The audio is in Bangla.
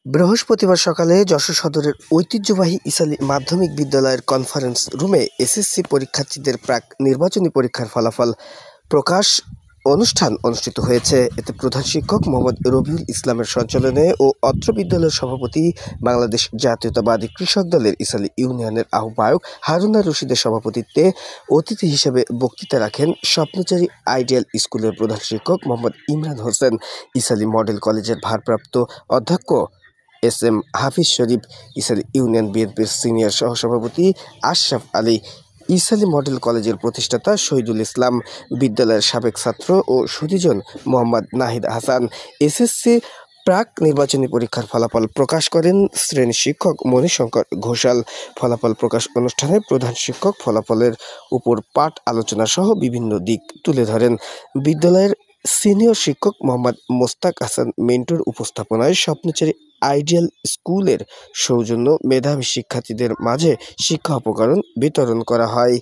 বৃহস্পতিবার সকালে যশোর সদরের ঐতিহ্যবাহী ইসালি মাধ্যমিক বিদ্যালয়ের কনফারেন্স রুমে এসএসসি পরীক্ষার্থীদের প্রাক নির্বাচনী পরীক্ষার ফলাফল প্রকাশ অনুষ্ঠান অনুষ্ঠিত হয়েছে। এতে প্রধান শিক্ষক মোহাম্মদ রবিউল ইসলামের সঞ্চালনে ও অত্র বিদ্যালয়ের সভাপতি, বাংলাদেশ জাতীয়তাবাদী কৃষক দলের ইসালি ইউনিয়নের আহ্বায়ক হারুনা রশিদের সভাপতিত্বে অতিথি হিসেবে বক্তৃতা রাখেন স্বপ্নচারী আইডিয়াল স্কুলের প্রধান শিক্ষক মোহাম্মদ ইমরান হোসেন, ইসালি মডেল কলেজের ভারপ্রাপ্ত অধ্যক্ষ এস.এম. হাফিজ শরীফ, ইসালি ইউনিয়ন বিএনপির সিনিয়র সহসভাপতি আশরাফ আলী, ইসালি মডেল কলেজের প্রতিষ্ঠাতা শহীদুল ইসলাম, বিদ্যালয়ের সাবেক ছাত্র ও সুধীজন মোহাম্মদ নাহিদ হাসান। এসএসসি প্রাক নির্বাচনী পরীক্ষার ফলাফল প্রকাশ করেন শ্রেণী শিক্ষক মণিশঙ্কর ঘোষাল। ফলাফল প্রকাশ অনুষ্ঠানে প্রধান শিক্ষক ফলাফলের উপর পাঠ আলোচনা সহ বিভিন্ন দিক তুলে ধরেন। বিদ্যালয়ের সিনিয়র শিক্ষক মোহাম্মদ মোস্তাক হাসান মেন্টুর উপস্থাপনায় স্বপ্নচারী আইডিয়াল স্কুলের সৌজন্য মেধাবী শিক্ষার্থীদের মাঝে শিক্ষা উপকরণ বিতরণ করা হয়।